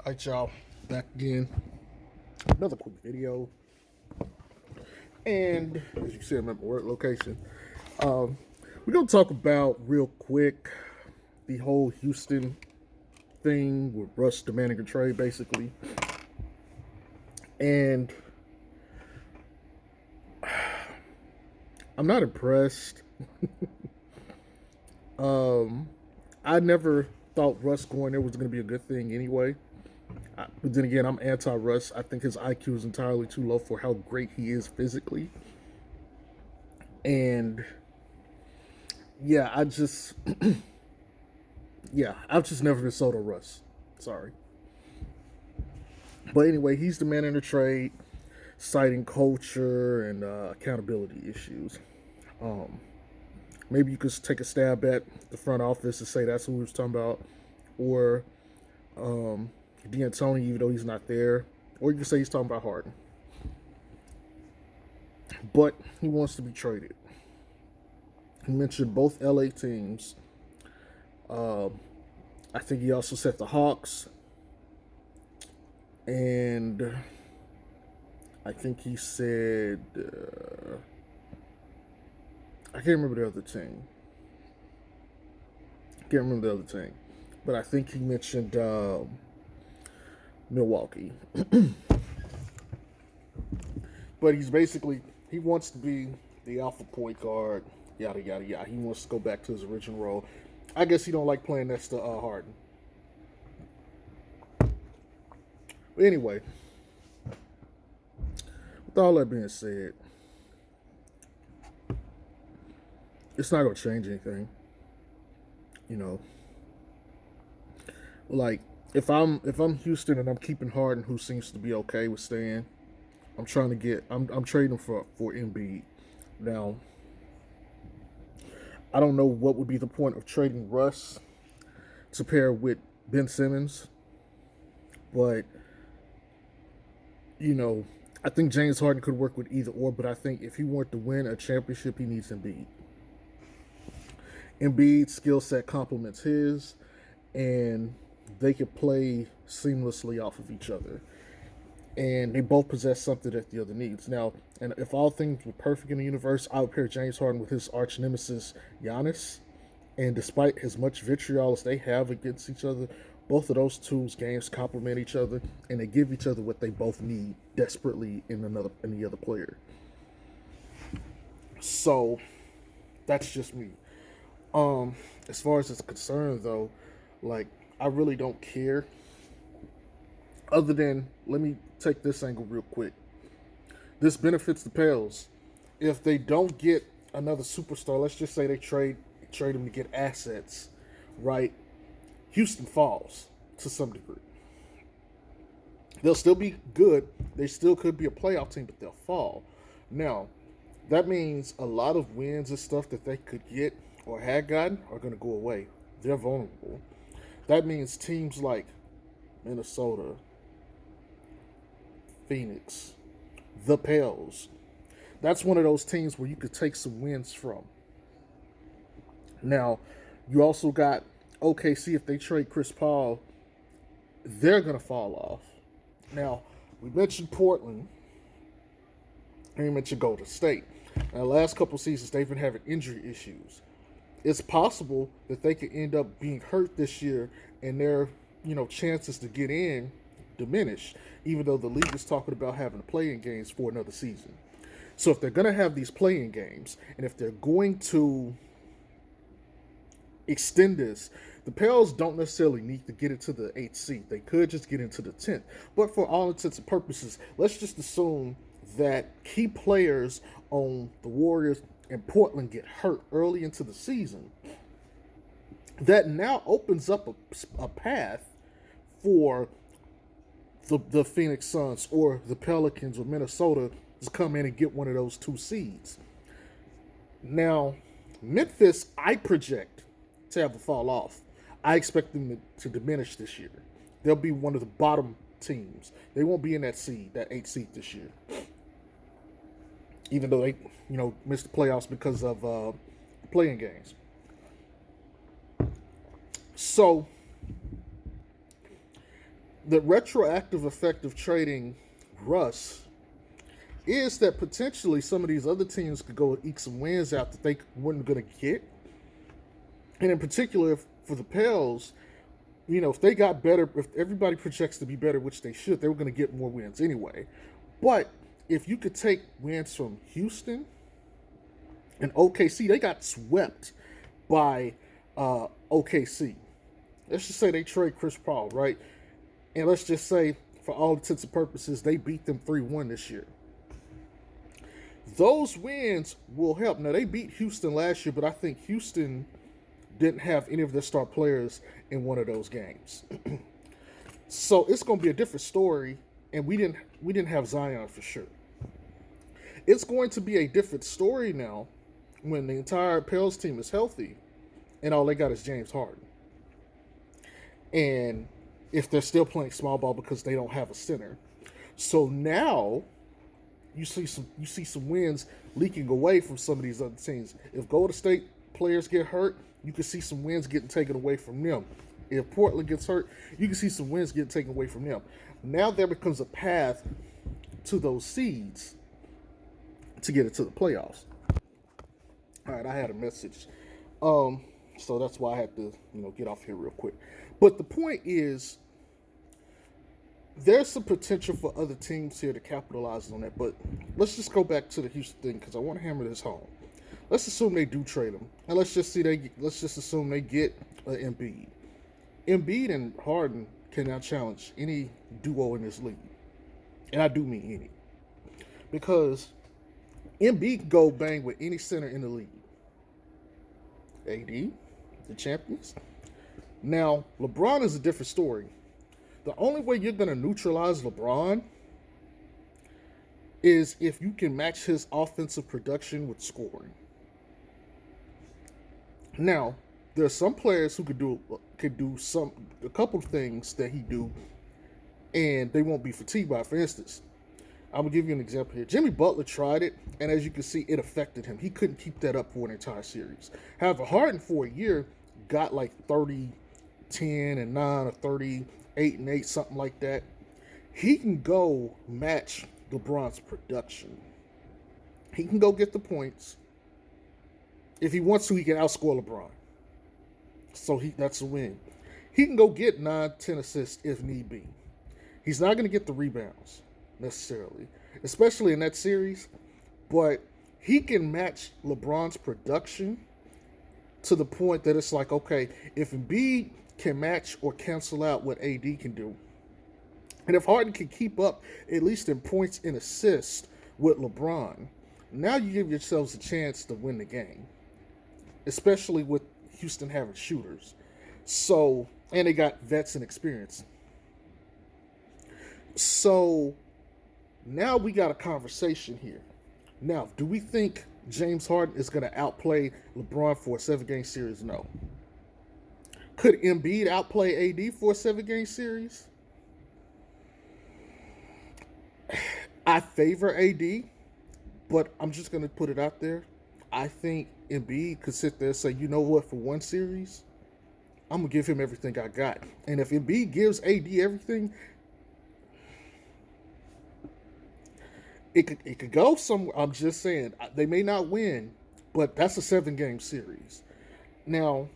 Alright, y'all, back again. Another quick video. And as you can see, I'm at my work location. Um, we're gonna talk about real quick the whole Houston thing with Russ demanding a trade, basically. And I'm not impressed. I never thought Russ going there was gonna be a good thing anyway. But then again, I'm anti-Russ. I think his IQ is entirely too low for how great he is physically. And yeah, I've just never been sold on Russ. Sorry. But anyway, he's demanding a trade, citing culture and accountability issues. Um, Maybe you could take a stab at the front office and say that's what we was talking about, or D'Antoni, even though he's not there, or you can say he's talking about Harden. But he wants to be traded. He mentioned both LA teams. I think he also said the Hawks, and I think he said I can't remember the other team. But I think he mentioned Milwaukee. But he wants to be the alpha point guard. Yada yada yada. He wants to go back to his original role. I guess he don't like playing next to Harden. But anyway, with all that being said, it's not gonna change anything. You know, like if I'm Houston and I'm keeping Harden, who seems to be okay with staying, I'm trading for Embiid. Now, I don't know what would be the point of trading Russ to pair with Ben Simmons, but I think James Harden could work with either or. But I think if he wanted to win a championship, he needs Embiid. Embiid's skill set complements his, and they could play seamlessly off of each other. And they both possess something that the other needs. Now, and if all things were perfect in the universe, I would pair James Harden with his arch nemesis Giannis. And despite as much vitriol as they have against each other, both of those two's games complement each other, and they give each other what they both need desperately in the other player. So that's just me. As far as it's concerned, though, like I really don't care. Other than, let me take this angle real quick. This benefits the Pels. If they don't get another superstar, let's just say they trade him to get assets, right? Houston falls to some degree. They'll still be good. They still could be a playoff team, but they'll fall. Now, that means a lot of wins and stuff that they could get or had gotten are going to go away. They're vulnerable. That means teams like Minnesota, Phoenix, the Pels. That's one of those teams where you could take some wins from. Now, you also got OKC. If they trade Chris Paul, they're going to fall off. Now, we mentioned Portland, and we mentioned Golden State. Now, the last couple seasons, they've been having injury issues. It's possible that they could end up being hurt this year, and their chances to get in diminish, even though the league is talking about having play-in games for another season. So if they're going to have these play-in games, and if they're going to extend this, the Pels don't necessarily need to get into the 8th seed. They could just get into the 10th. But for all intents and purposes, let's just assume that key players on the Warriors and Portland get hurt early into the season. That now opens up a path for the Phoenix Suns or the Pelicans or Minnesota to come in and get one of those 2 seeds. Now, Memphis, I project to have a fall off. I expect them to diminish this year. They'll be one of the bottom teams. They won't be in that 8th seed this year. Even though they, missed the playoffs because of playing games. So The retroactive effect of trading Russ is that potentially some of these other teams could go eke some wins out that they weren't going to get. And in particular, for the Pels, if they got better, if everybody projects to be better, which they should, they were going to get more wins anyway. But if you could take wins from Houston and OKC, they got swept by OKC. Let's just say they trade Chris Paul, right? And let's just say, for all intents and purposes, they beat them 3-1 this year. Those wins will help. Now, they beat Houston last year, but I think Houston didn't have any of their star players in one of those games. So it's going to be a different story, and we didn't have Zion for sure. It's going to be a different story now when the entire Pels team is healthy and all they got is James Harden. And if they're still playing small ball because they don't have a center. So now you see some wins leaking away from some of these other teams. If Golden State players get hurt, you can see some wins getting taken away from them. If Portland gets hurt, you can see some wins getting taken away from them. Now there becomes a path to those seeds to get into the playoffs. All right, I had a message. So that's why I had to, get off here real quick. But the point is, there's some potential for other teams here to capitalize on that. But let's just go back to the Houston thing because I want to hammer this home. Let's assume they do trade him, and let's just assume they get an Embiid. Embiid and Harden can now challenge any duo in this league, and I do mean any, because Embiid can go bang with any center in the league. AD, the champions. Now, LeBron is a different story. The only way you're going to neutralize LeBron is if you can match his offensive production with scoring. Now, there are some players who could do a couple of things that he do, and they won't be fatigued by it. For instance, I'm gonna give you an example here. Jimmy Butler tried it, and as you can see, it affected him. He couldn't keep that up for an entire series. However, Harden for a year got like 30, 10, and 9, or 38 and 8, something like that. He can go match LeBron's production. He can go get the points. If he wants to, he can outscore LeBron. So that's a win. He can go get 9, 10 assists if need be. He's not going to get the rebounds necessarily, especially in that series, but he can match LeBron's production to the point that it's like, okay, if Embiid can match or cancel out what AD can do, and if Harden can keep up at least in points and assists with LeBron, now you give yourselves a chance to win the game, especially with Houston having shooters. So, and they got vets and experience. So now we got a conversation here. Now, do we think James Harden is going to outplay LeBron for a 7-game series? No. Could Embiid outplay AD for a 7-game series? I favor AD, but I'm just going to put it out there. I think Embiid could sit there and say, you know what, for one series, I'm going to give him everything I got. And if Embiid gives AD everything, it could go somewhere. I'm just saying, they may not win, but that's a 7-game series. Now,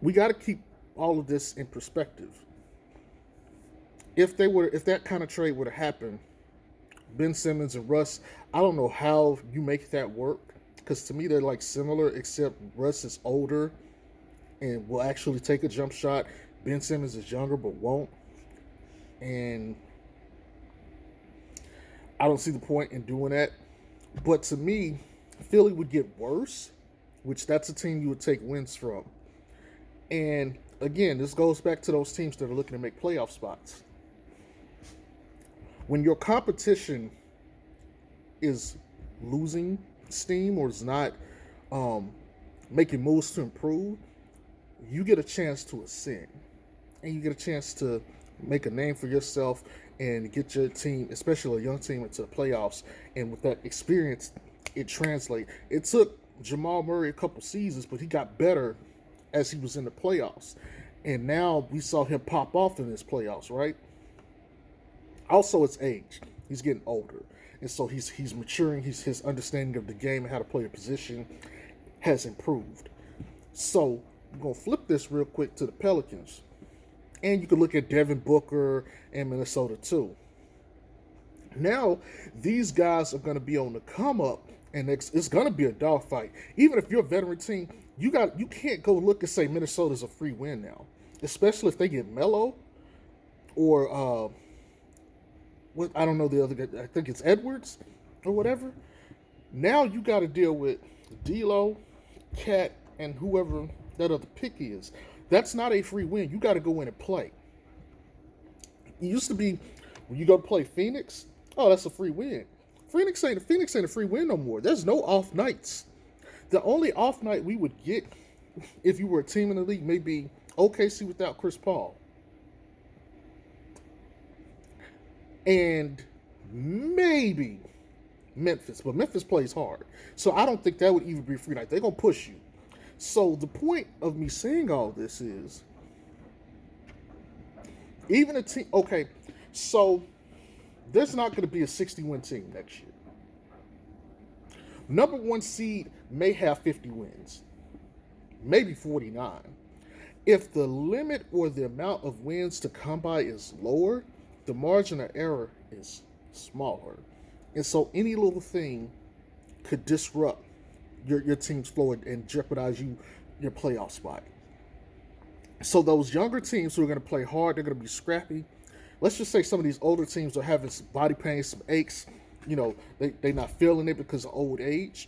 we got to keep all of this in perspective. If that kind of trade would have happened, Ben Simmons and Russ, I don't know how you make that work, because to me they're like similar, except Russ is older and will actually take a jump shot. Ben Simmons is younger but won't. And I don't see the point in doing that. But to me, Philly would get worse, which that's a team you would take wins from. And again, this goes back to those teams that are looking to make playoff spots. When your competition is losing steam or is not making moves to improve, you get a chance to ascend. And you get a chance to make a name for yourself and get your team, especially a young team, into the playoffs. And with that experience, it translates. It took Jamal Murray a couple seasons, but he got better as he was in the playoffs. And now we saw him pop off in this playoffs, right? Also, it's age. He's getting older, and so he's maturing. His understanding of the game and how to play a position has improved. So I'm gonna flip this real quick to the Pelicans, and you can look at Devin Booker and Minnesota too. Now these guys are gonna be on the come up, and it's gonna be a dogfight. Even if you're a veteran team, you can't go look and say Minnesota's a free win now, especially if they get Melo or what I don't know the other guy. I think it's Edwards or whatever. Now you got to deal with D'Lo, Cat, and whoever that other pick is. That's not a free win. You got to go in and play. It used to be when you go to play Phoenix. Oh, that's a free win. Phoenix ain't a free win no more. There's no off nights. The only off night we would get if you were a team in the league may be OKC without Chris Paul. And maybe Memphis, but Memphis plays hard. So I don't think that would even be a free night. They're going to push you. So the point of me saying all this is, even a team, okay, so there's not going to be a 60-win team next year. Number one seed may have 50 wins, maybe 49. If the limit or the amount of wins to come by is lower, the margin of error is smaller. And so any little thing could disrupt your team's flow and jeopardize your playoff spot. So those younger teams who are going to play hard, they're going to be scrappy. Let's just say some of these older teams are having some body pain, some aches. You know, they're not feeling it because of old age.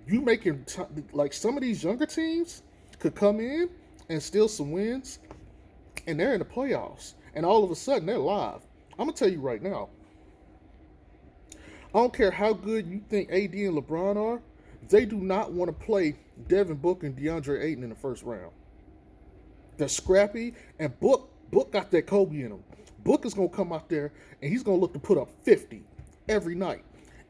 You making like some of these younger teams could come in and steal some wins, and they're in the playoffs. And all of a sudden, they're live. I'm going to tell you right now, I don't care how good you think AD and LeBron are, they do not want to play Devin Booker and DeAndre Ayton in the first round. They're scrappy, and Book got that Kobe in him. Book is going to come out there, and he's going to look to put up 50 every night.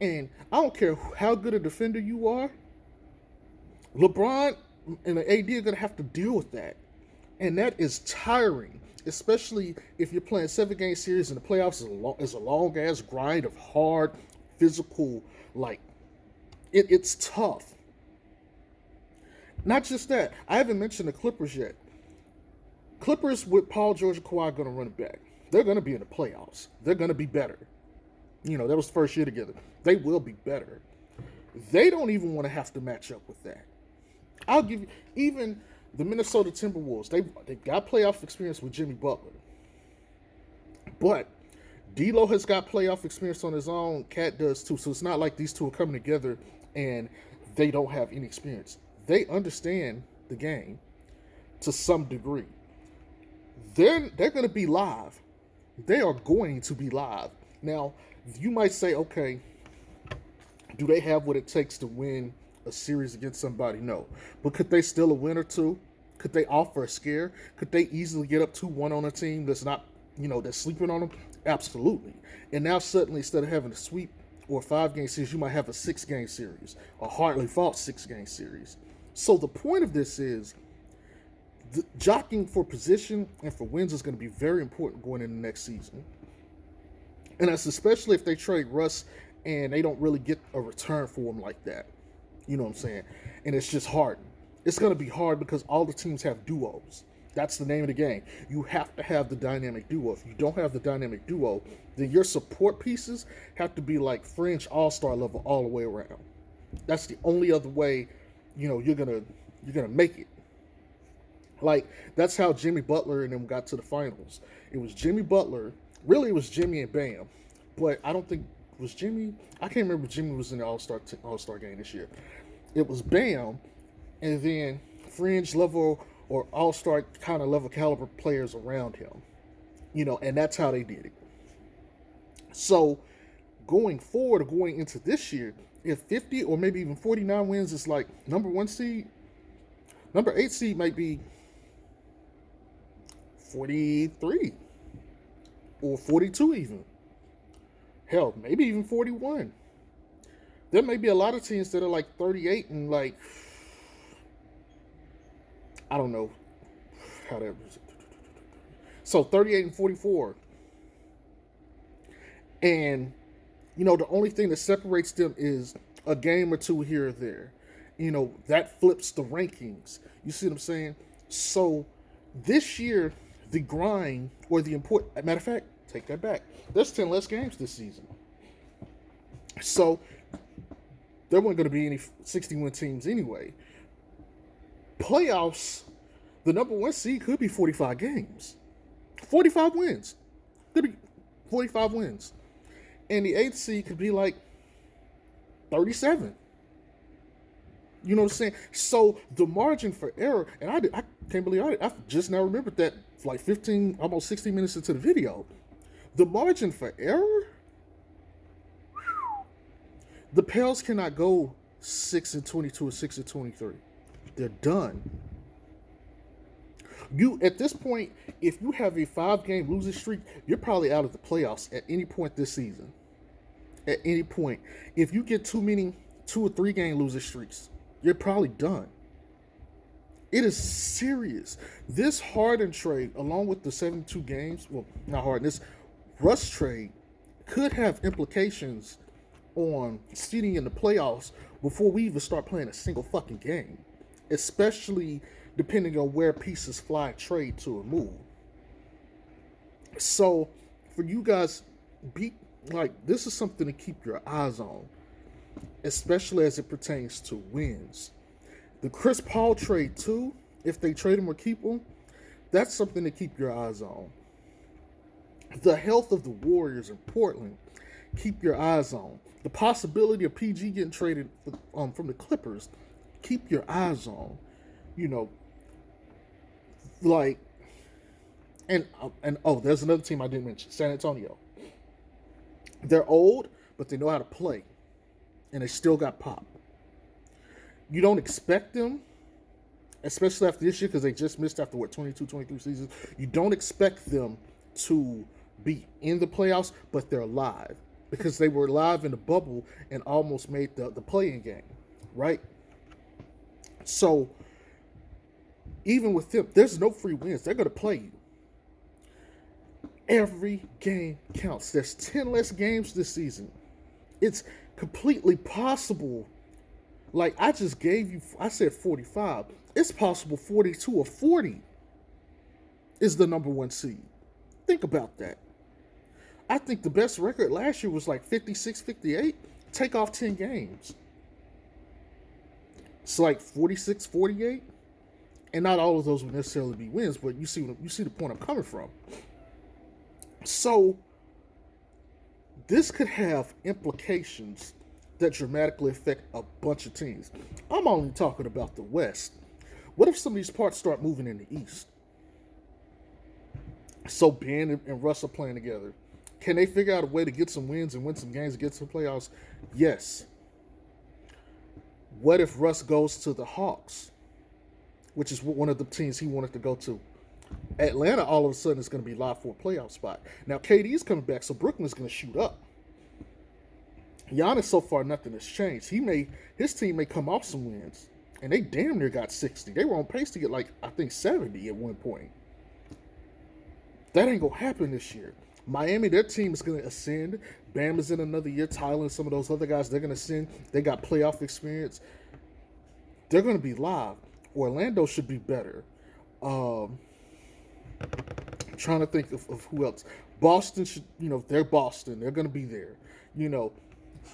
And I don't care how good a defender you are, LeBron and the AD are going to have to deal with that. And that is tiring, especially if you're playing 7-game series and the playoffs is a long-ass grind of hard, physical, like, it's tough. Not just that. I haven't mentioned the Clippers yet. Clippers with Paul George and Kawhi going to run it back. They're going to be in the playoffs. They're going to be better. You know, that was the first year together. They will be better. They don't even want to have to match up with that. I'll give you, even the Minnesota Timberwolves, they got playoff experience with Jimmy Butler. But D'Lo has got playoff experience on his own. Cat does too. So it's not like these two are coming together and they don't have any experience. They understand the game to some degree. They're going to be live. They are going to be live. Now, you might say, okay, do they have what it takes to win a series against somebody? No. But could they still a win or two? Could they offer a scare? Could they easily get up 2-1 on a team that's not, that's sleeping on them? Absolutely. And now suddenly, instead of having a sweep or a 5-game series, you might have a 6-game series, a hardly fought 6-game series. So the point of this is, the jockeying for position and for wins is going to be very important going into next season. And that's especially if they trade Russ and they don't really get a return for him like that. You know what I'm saying? And it's just hard. It's going to be hard because all the teams have duos. That's the name of the game. You have to have the dynamic duo. If you don't have the dynamic duo, then your support pieces have to be like fringe all-star level all the way around. That's the only other way, you're gonna make it. Like, that's how Jimmy Butler and them got to the finals. It was Jimmy Butler. Really, it was Jimmy and Bam. But I don't think it was Jimmy. I can't remember if Jimmy was in the All-Star game this year. It was Bam, and then fringe level or All-Star kind of level caliber players around him. And that's how they did it. So, going forward or going into this year, if 50 or maybe even 49 wins is like number 1 seed, number 8 seed might be 43 or 42 even. Hell, maybe even 41. There may be a lot of teams that are like 38 and like, I don't know, how that was. So 38 and 44. And, the only thing that separates them is a game or two here or there. That flips the rankings. You see what I'm saying? So this year, the grind or the important, matter of fact, take that back. There's 10 less games this season. So there weren't going to be any 61 teams anyway. Playoffs, the number one seed could be 45 games. 45 wins. Could be 45 wins. And the eighth seed could be like 37. You know what I'm saying? So the margin for error, and I can't believe I just now remembered that like 15, almost 60 minutes into the video. The margin for error, the Pels cannot go 6-22 or 6-23. They're done. At this point, if you have a 5-game losing streak, you're probably out of the playoffs at any point this season. At any point. If you get too many 2 or 3 game losing streaks, you're probably done. It is serious. This Harden trade, along with the 72 games, well, not Harden, this Russ trade could have implications on seeding in the playoffs before we even start playing a single fucking game. Especially depending on where pieces fly, trade to, or move. So, for you guys, this is something to keep your eyes on, especially as it pertains to wins. The Chris Paul trade, too, if they trade him or keep him, that's something to keep your eyes on. The health of the Warriors in Portland, keep your eyes on. The possibility of PG getting traded from the Clippers, keep your eyes on. There's another team I didn't mention, San Antonio. They're old, but they know how to play, and they still got pop. You don't expect them, especially after this year, because they just missed after 22, 23 seasons. You don't expect them to be in the playoffs, but they're live because they were live in the bubble and almost made the play-in game, right? So even with them, there's no free wins. They're going to play you. Every game counts. There's 10 less games this season. It's completely possible. Like I just gave you, I said 45. It's possible 42 or 40 is the number one seed. Think about that. I think the best record last year was like 56, 58. Take off 10 games. It's like 46, 48. And not all of those would necessarily be wins, but you see the point I'm coming from. So, this could have implications that dramatically affect a bunch of teams. I'm only talking about the West. What if some of these parts start moving in the East? So Ben and Russ are playing together. Can they figure out a way to get some wins and win some games and get to the playoffs? Yes. What if Russ goes to the Hawks, which is one of the teams he wanted to go to? Atlanta all of a sudden is going to be live for a playoff spot. Now KD's coming back, so Brooklyn's going to shoot up. Giannis, so far nothing has changed. His team may come off some wins, and they damn near got 60. They were on pace to get I think 70 at one point. That ain't gonna happen this year. Miami, their team is gonna ascend. Bam is in another year. Tyler and some of those other guys, they're gonna ascend. They got playoff experience. They're gonna be live. Orlando should be better. I'm trying to think of who else. Boston should, they're Boston. They're gonna be there.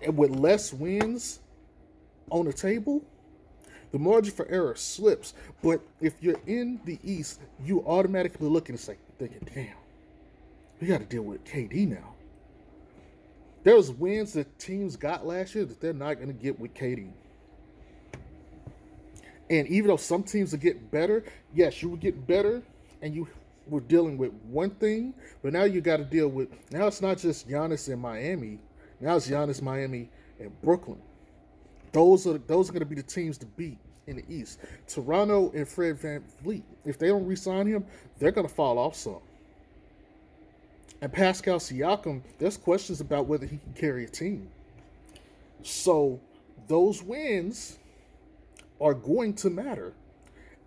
And with less wins on the table, the margin for error slips. But if you're in the East, you automatically looking and thinking, damn, we got to deal with KD now. There was wins that teams got last year that they're not going to get with KD. And even though some teams are getting better, yes, you were getting better and you were dealing with one thing, but now you got to deal with, now it's not just Giannis and Miami. Now it's Giannis, Miami, and Brooklyn. Those are going to be the teams to beat in the East. Toronto and Fred VanVleet, if they don't re-sign him, they're going to fall off some. And Pascal Siakam, there's questions about whether he can carry a team. So those wins are going to matter.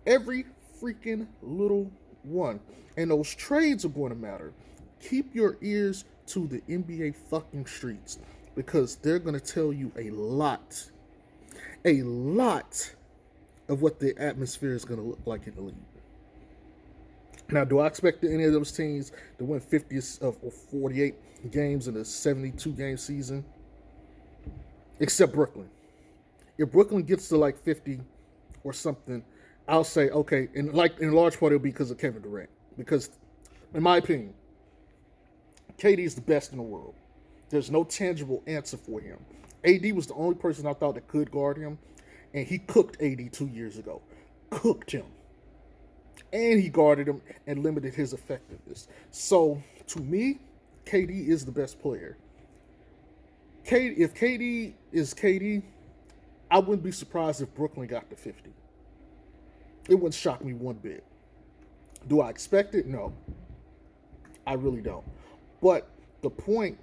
Every freaking little One, and those trades are going to matter. Keep your ears to the NBA fucking streets because they're going to tell you a lot of what the atmosphere is going to look like in the league. Now, do I expect any of those teams to win 50 or 48 games in a 72 game season? Except Brooklyn. If Brooklyn gets to like 50 or something, I'll say okay. And like in large part, it'll be because of Kevin Durant. Because, in my opinion, KD is the best in the world. There's no tangible answer for him. AD was the only person I thought that could guard him, and he cooked AD 2 years ago. Cooked him. And he guarded him and limited his effectiveness. So, to me, KD is the best player. If KD is KD, I wouldn't be surprised if Brooklyn got to 50. It wouldn't shock me one bit. Do I expect it? No. I really don't. But the point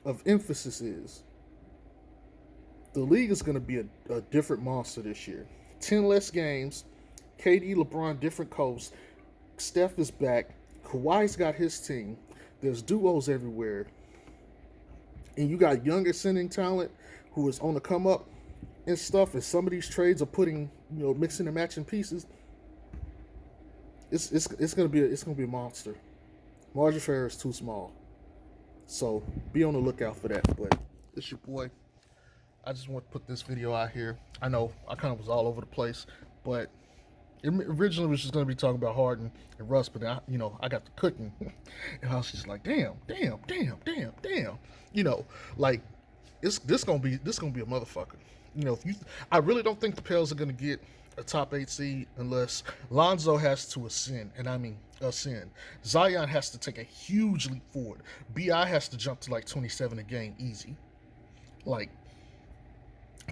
of emphasis is the league is going to be a different monster this year. 10 less games. KD, LeBron, different coasts. Steph is back. Kawhi's got his team. There's duos everywhere. And you got younger ascending talent who is on the come up and stuff. And some of these trades are putting, mixing and matching pieces. It's gonna be a monster. Margin for error is too small. So be on the lookout for that. But it's your boy. I just want to put this video out here. I know I kind of was all over the place, but it originally was just going to be talking about Harden and Russ, but I got the cooking, and I was just like, damn. Like this gonna be a motherfucker. I really don't think the Pels are going to get a top 8 seed unless Lonzo has to ascend, and I mean ascend. Zion has to take a huge leap forward. BI has to jump to like 27 a game easy. Like,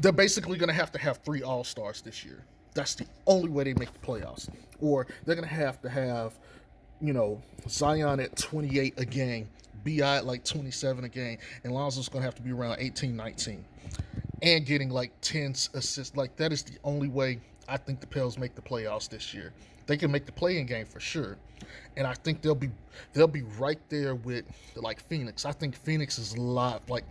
they're basically going to have 3 All-Stars this year. That's the only way they make the playoffs. Or they're going to have, Zion at 28 a game, BI at like 27 a game, and Lonzo's going to have to be around 18, 19. And getting like 10 assists. Like, that is the only way I think the Pels make the playoffs this year. They can make the play-in game for sure. And I think they'll be right there with like Phoenix. I think Phoenix is live. Like,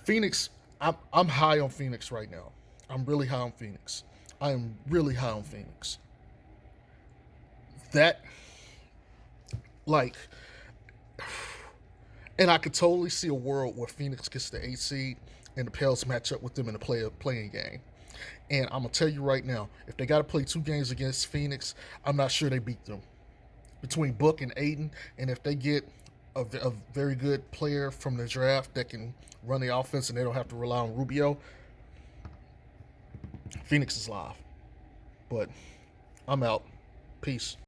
Phoenix, I'm high on Phoenix right now. I'm really high on Phoenix. I am really high on Phoenix. That, like, and I could totally see a world where Phoenix gets the 8 seed and the Pels match up with them in the play-in game. And I'm going to tell you right now, if they got to play 2 games against Phoenix, I'm not sure they beat them. Between Book and Aiden, and if they get a very good player from the draft that can run the offense and they don't have to rely on Rubio, Phoenix is live. But I'm out. Peace.